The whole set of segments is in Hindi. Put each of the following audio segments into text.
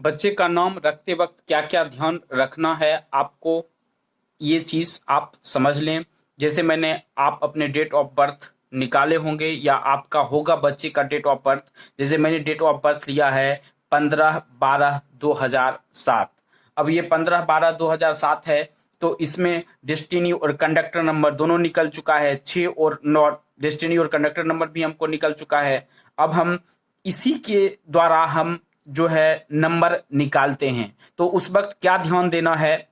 बच्चे का नाम रखते वक्त क्या क्या ध्यान रखना है आपको, ये चीज आप समझ लें। जैसे मैंने आप अपने डेट ऑफ बर्थ निकाले होंगे या आपका होगा बच्चे का डेट ऑफ बर्थ। जैसे मैंने डेट ऑफ बर्थ लिया है 15/12/2007। अब ये 15/12/2007 है, तो इसमें डेस्टिनी और कंडक्टर नंबर दोनों निकल चुका है। 6 और 9 डेस्टिनी और कंडक्टर नंबर भी हमको निकल चुका है। अब हम इसी के द्वारा हम जो है नंबर निकालते हैं। तो उस वक्त क्या ध्यान देना है,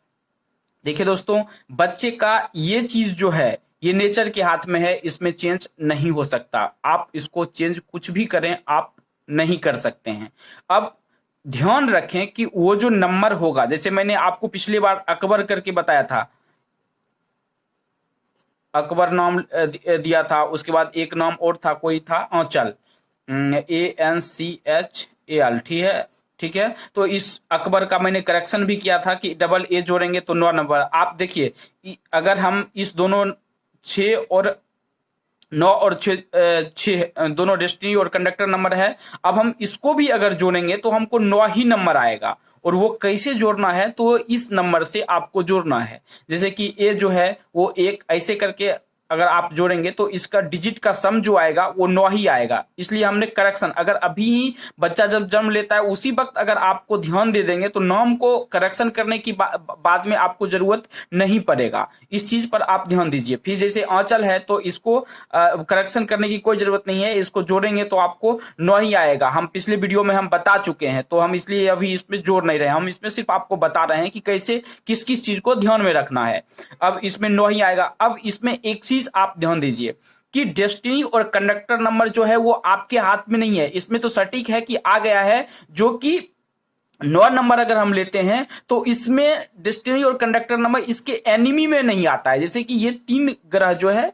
देखिए दोस्तों, बच्चे का ये चीज जो है ये नेचर के हाथ में है, इसमें चेंज नहीं हो सकता। आप इसको चेंज कुछ भी करें आप नहीं कर सकते हैं। अब ध्यान रखें कि वो जो नंबर होगा, जैसे मैंने आपको पिछली बार अकबर करके बताया था, अकबर नाम दिया था। उसके बाद एक नाम और था, कोई था आंचल, ANCHAL, ठीक है। तो इस अकबर का मैंने करेक्शन भी किया था कि डबल ए जोड़ेंगे तो 9 नंबर। आप देखिए, अगर हम इस दोनों 6 और 9 और 6 दोनों डेस्टिनी और कंडक्टर नंबर है। अब हम इसको भी अगर जोड़ेंगे तो हमको 9 ही नंबर आएगा। और वो कैसे जोड़ना है, तो इस नंबर से आपको जोड़ना है। जैसे कि ए जो है वो एक ऐसे करके अगर आप जोड़ेंगे तो इसका डिजिट का सम जो आएगा वो 9 ही आएगा। इसलिए हमने करेक्शन, अगर अभी ही बच्चा जब जन्म लेता है उसी वक्त अगर आपको ध्यान दे देंगे तो नाम को करेक्शन करने की बाद में आपको जरूरत नहीं पड़ेगा। इस चीज पर आप ध्यान दीजिए। फिर जैसे आंचल है तो इसको करेक्शन करने की कोई जरूरत नहीं है, इसको जोड़ेंगे तो आपको 9 ही आएगा। हम पिछले वीडियो में हम बता चुके हैं, तो हम इसलिए अभी इसमें जोड़ नहीं रहे। हम इसमें सिर्फ आपको बता रहे हैं कि कैसे किस किस चीज को ध्यान में रखना है। अब इसमें 9 ही आएगा। अब इसमें एक चीज आप ध्यान दीजिए कि डेस्टिनी और कंडक्टर नंबर जो है वो आपके हाथ में नहीं है। इसमें तो सटीक है कि आ गया है, जो कि 9 नंबर अगर हम लेते हैं तो इसमें डेस्टिनी और कंडक्टर नंबर इसके एनिमी में नहीं आता है। जैसे कि ये 3 ग्रह जो है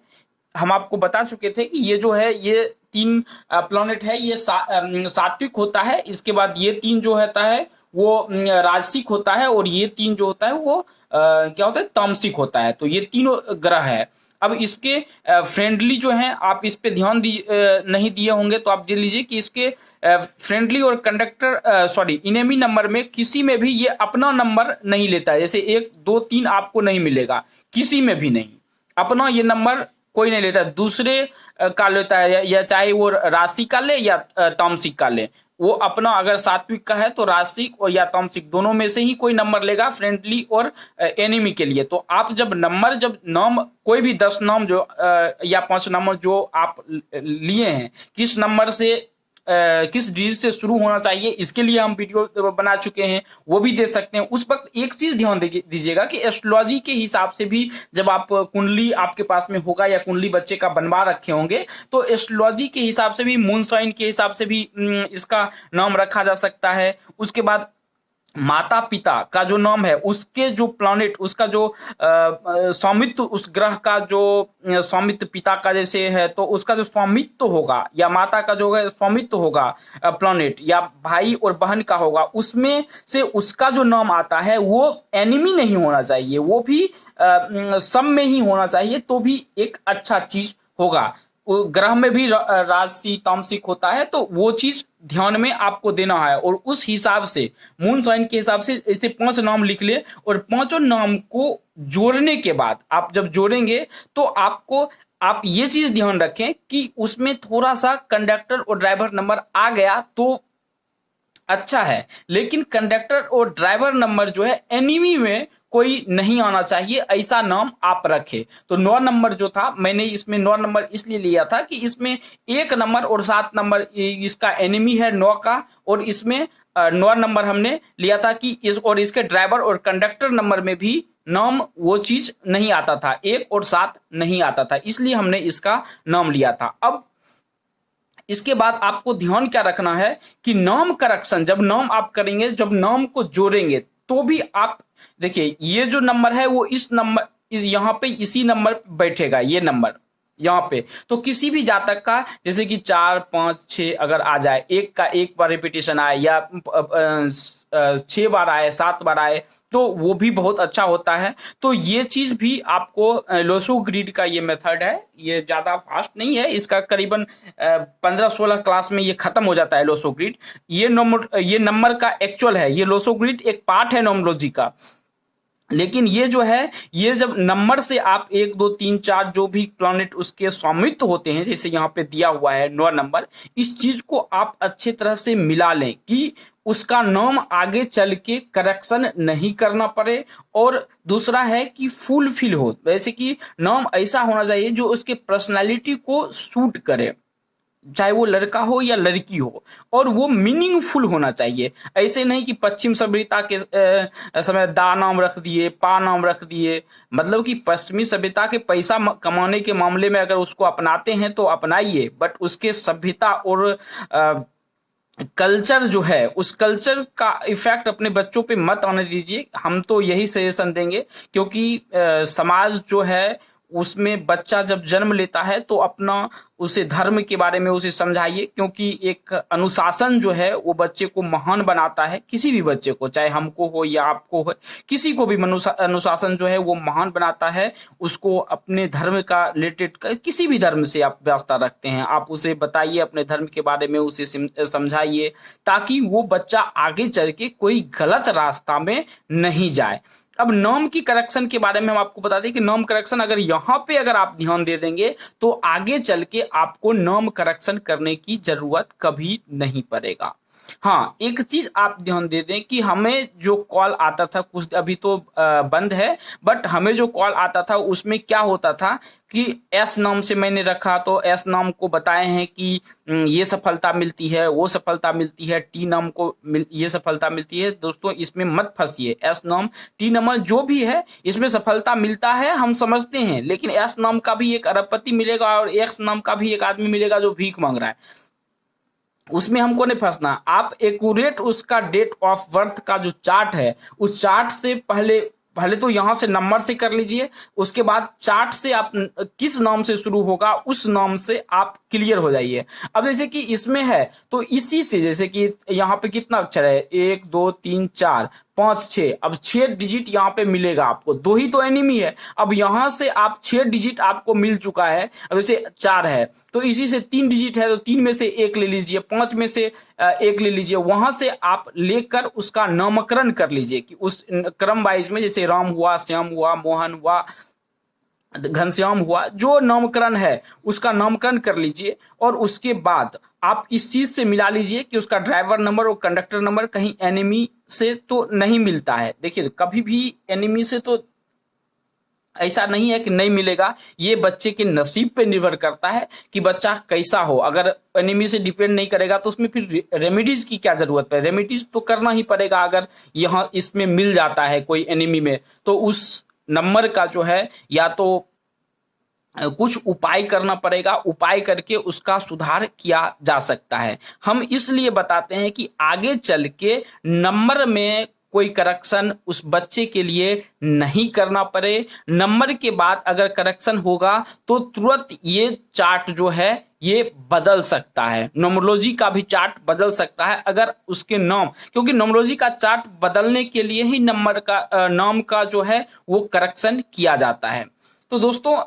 हम आपको बता चुके थे कि ये जो है ये 3 प्लैनेट है, ये सात्विक होता है। इसके बाद ये 3 जो होता है वो राजसिक होता है, और ये 3 जो होता है वो क्या होता है, तामसिक होता है। तो ये तीनों ग्रह है। अब इसके फ्रेंडली जो हैं, आप इस पे ध्यान नहीं दिए होंगे, तो आप देख लीजिए कि इसके फ्रेंडली और कंडक्टर इनेमी नंबर में किसी में भी ये अपना नंबर नहीं लेता है। जैसे 1 2 3 आपको नहीं मिलेगा, किसी में भी नहीं। अपना ये नंबर कोई नहीं लेता, दूसरे का लेता है, या चाहे वो राशि का ले या तामसिक का ले। वो अपना अगर सात्विक का है तो राशि और या तामसिक दोनों में से ही कोई नंबर लेगा, फ्रेंडली और एनिमी के लिए। तो आप जब नाम कोई भी 10 नाम जो या 5 नंबर जो आप लिए हैं, किस नंबर से किस डिजिट से शुरू होना चाहिए, इसके लिए हम वीडियो बना चुके हैं, वो भी दे सकते हैं। उस वक्त एक चीज ध्यान दीजिएगा कि एस्ट्रोलॉजी के हिसाब से भी जब आप कुंडली आपके पास में होगा या कुंडली बच्चे का बनवा रखे होंगे, तो एस्ट्रोलॉजी के हिसाब से भी, मून साइन के हिसाब से भी इसका नाम रखा जा सकता है। उसके बाद माता पिता का जो नाम है, उसके जो प्लैनेट, उसका जो स्वामित्व, उस ग्रह का जो स्वामित्व पिता का जैसे है तो उसका जो स्वामित्व होगा, या माता का जो है स्वामित्व होगा प्लैनेट, या भाई और बहन का होगा, उसमें से उसका जो नाम आता है वो एनिमी नहीं होना चाहिए, वो भी सम में ही होना चाहिए, तो भी एक अच्छा चीज होगा। ग्रह में भी राशि तामसिक होता है, तो वो चीज ध्यान में आपको देना है। और उस हिसाब से मून साइन के हिसाब से ऐसे 5 नाम लिख ले, और 5 नाम को जोड़ने के बाद आप जब जोड़ेंगे तो आप ये चीज ध्यान रखें कि उसमें थोड़ा सा कंडक्टर और ड्राइवर नंबर आ गया तो अच्छा है, लेकिन कंडक्टर और ड्राइवर नंबर जो है एनिमी में कोई नहीं आना चाहिए, ऐसा नाम आप रखे। तो 9 नंबर जो था, मैंने इसमें 9 नंबर इसलिए लिया था कि इसमें 1 नंबर और 7 नंबर इसका एनिमी है 9 का, और इसमें 9 नंबर हमने लिया था कि इसके ड्राइवर और कंडक्टर नंबर में भी नाम वो चीज नहीं आता था, 1 और 7 नहीं आता था, इसलिए हमने इसका नाम लिया था। अब इसके बाद आपको ध्यान क्या रखना है कि नाम करेक्शन जब नाम आप करेंगे, जब नाम को जोड़ेंगे तो भी आप देखिए, ये जो नंबर है वो इस नंबर यहाँ पे इसी नंबर बैठेगा, ये नंबर यहाँ पे। तो किसी भी जातक का जैसे कि 4 5 6 अगर आ जाए, 1 का 1 बार रिपीटेशन आए, या 6 बार आए, 7 बार आए, तो वो भी बहुत अच्छा होता है। तो ये चीज भी आपको लोसो ग्रिड का ये मेथड है, ये ज्यादा फास्ट नहीं है, इसका करीबन 15-16 क्लास में ये खत्म हो जाता है लोसो ग्रिड। ये नंबर का एक्चुअल है, ये लोसो ग्रिड एक पार्ट है नोमोलॉजी का। लेकिन ये जो है, ये जब नंबर से आप 1 2 3 4 जो भी प्लैनेट उसके स्वामित्व होते हैं, जैसे यहाँ पे दिया हुआ है 9 नंबर, इस चीज को आप अच्छे तरह से मिला लें कि उसका नाम आगे चल के करेक्शन नहीं करना पड़े। और दूसरा है कि फुलफिल हो, जैसे कि नाम ऐसा होना चाहिए जो उसके पर्सनालिटी को सूट करे, चाहे वो लड़का हो या लड़की हो, और वो मीनिंगफुल होना चाहिए। ऐसे नहीं कि पश्चिम सभ्यता के समय दा नाम रख दिए, पा नाम रख दिए। मतलब कि पश्चिमी सभ्यता के पैसा कमाने के मामले में अगर उसको अपनाते हैं तो अपनाइए, बट उसके सभ्यता और कल्चर जो है, उस कल्चर का इफेक्ट अपने बच्चों पे मत आने दीजिए। हम तो यही सजेशन देंगे, क्योंकि समाज जो है उसमें बच्चा जब जन्म लेता है तो अपना उसे धर्म के बारे में उसे समझाइए, क्योंकि एक अनुशासन जो है वो बच्चे को महान बनाता है। किसी भी बच्चे को, चाहे हमको हो या आपको हो, किसी को भी अनुशासन जो है वो महान बनाता है। उसको अपने धर्म का रिलेटेड, किसी भी धर्म से आप वास्ता रखते हैं, आप उसे बताइए अपने धर्म के बारे में, उसे समझाइए, ताकि वो बच्चा आगे चल के कोई गलत रास्ता में नहीं जाए। अब नाम की करेक्शन के बारे में हम आपको बता दें कि नाम करेक्शन अगर यहाँ पे अगर आप ध्यान दे देंगे तो आगे चल के आपको नाम करेक्शन करने की जरूरत कभी नहीं पड़ेगा। हाँ, एक चीज आप ध्यान दे दें कि हमें जो कॉल आता था, कुछ अभी तो बंद है, बट हमें जो कॉल आता था उसमें क्या होता था कि एस नाम से मैंने रखा तो एस नाम को बताए हैं कि ये सफलता मिलती है, वो सफलता मिलती है, टी नाम को ये सफलता मिलती है। दोस्तों इसमें मत फंसिए, एस नाम टी नाम जो भी है इसमें सफलता मिलता है, हम समझते हैं, लेकिन एस नाम का भी एक अरबपति मिलेगा और एक्स नाम का भी एक आदमी मिलेगा जो भीख मांग रहा है, उसमें हमको नहीं फंसना। आप एक्यूरेट उसका डेट ऑफ बर्थ का जो चार्ट है, उस चार्ट से पहले तो यहां से नंबर से कर लीजिए, उसके बाद चार्ट से आप किस नाम से शुरू होगा उस नाम से आप क्लियर हो जाइए। अब जैसे कि इसमें है तो इसी से, जैसे कि यहाँ पे कितना अक्षर है, 1 2 3 4 5 6, अब 6 डिजिट यहाँ पे मिलेगा आपको, 2 ही तो एनिमी है। अब यहाँ से आप 6 डिजिट आपको मिल चुका है। अब जैसे 4 है तो इसी से 3 डिजिट है तो 3 में से 1 ले लीजिए, 5 में से 1 ले लीजिए, वहां से आप लेकर उसका नामकरण कर लीजिए कि उस क्रम वाइज में, जैसे राम हुआ, श्याम हुआ, मोहन हुआ, घनश्याम हुआ, जो नामकरण है उसका नामकरण कर लीजिए। और उसके बाद आप इस चीज से मिला लीजिए कि उसका ड्राइवर नंबर और कंडक्टर नंबर कहीं एनिमी से तो नहीं मिलता है। देखिए कभी भी एनिमी से तो ऐसा नहीं है कि नहीं मिलेगा, ये बच्चे के नसीब पे निर्भर करता है कि बच्चा कैसा हो। अगर एनिमी से डिपेंड नहीं करेगा तो उसमें फिर रेमेडीज की क्या जरूरत है, रेमेडीज तो करना ही पड़ेगा। अगर यहाँ इसमें मिल जाता है कोई एनिमी में तो उस नंबर का जो है या तो कुछ उपाय करना पड़ेगा, उपाय करके उसका सुधार किया जा सकता है। हम इसलिए बताते हैं कि आगे चल के नंबर में कोई करेक्शन उस बच्चे के लिए नहीं करना पड़े। नंबर के बाद अगर करेक्शन होगा तो तुरंत ये चार्ट जो है ये बदल सकता है, नोमोलॉजी का भी चार्ट बदल सकता है अगर उसके नाम, क्योंकि नोमोलॉजी का चार्ट बदलने के लिए ही नंबर का नाम का जो है वो करेक्शन किया जाता है। तो दोस्तों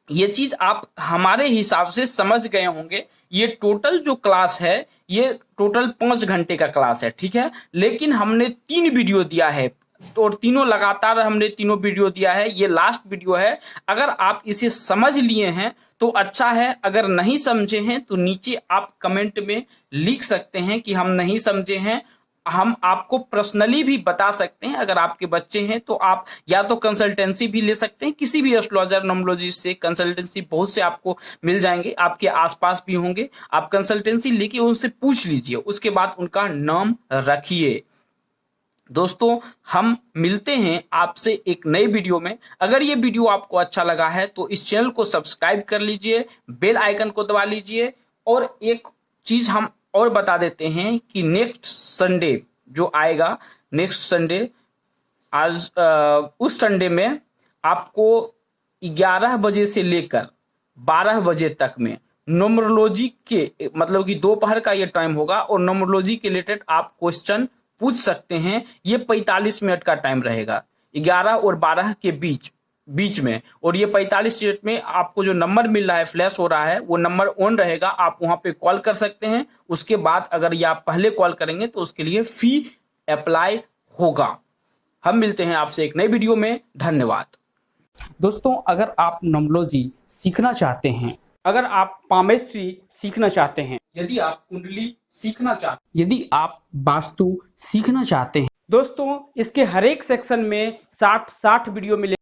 ये चीज आप हमारे हिसाब से समझ गए होंगे। ये टोटल जो क्लास है ये टोटल 5 घंटे का क्लास है, ठीक है, लेकिन हमने 3 वीडियो दिया है और तीनों लगातार हमने तीनों वीडियो दिया है। ये लास्ट वीडियो है। अगर आप इसे समझ लिए हैं तो अच्छा है, अगर नहीं समझे हैं तो नीचे आप कमेंट में लिख सकते हैं कि हम नहीं समझे हैं। हम आपको पर्सनली भी बता सकते हैं। अगर आपके बच्चे हैं तो आप या तो कंसल्टेंसी भी ले सकते हैं, किसी भी एस्ट्रोलॉजर नोमोलॉजिस्ट से कंसल्टेंसी बहुत से आपको मिल जाएंगे, आपके आसपास भी होंगे। आप कंसल्टेंसी लेके उनसे पूछ लीजिए, उसके बाद उनका नाम रखिए। दोस्तों हम मिलते हैं आपसे एक नई वीडियो में। अगर ये वीडियो आपको अच्छा लगा है तो इस चैनल को सब्सक्राइब कर लीजिए, बेल आइकन को दबा लीजिए। और एक चीज हम और बता देते हैं कि नेक्स्ट संडे जो आएगा, नेक्स्ट संडे आज उस संडे में आपको 11 बजे से लेकर 12 बजे तक में न्यूमरोलॉजी के, मतलब कि दोपहर का ये टाइम होगा और न्यूमरोलॉजी के रिलेटेड आप क्वेश्चन पूछ सकते हैं। ये 45 मिनट का टाइम रहेगा, 11 और 12 के बीच में। और ये 45 मिनट में आपको जो नंबर मिल रहा है, फ्लैश हो रहा है, वो नंबर ऑन रहेगा। आप वहां पे कॉल कर सकते हैं। उसके बाद अगर ये आप पहले कॉल करेंगे तो उसके लिए फी अप्लाई होगा। हम मिलते हैं आपसे एक नई वीडियो में। धन्यवाद दोस्तों। अगर आप न्यूमरोलॉजी सीखना चाहते हैं, अगर आप पामेस्ट्री सीखना चाहते हैं, यदि आप कुंडली सीखना चाहते हैं, यदि आप वास्तु सीखना चाहते हैं, दोस्तों इसके हर एक सेक्शन में 60 वीडियो मिले।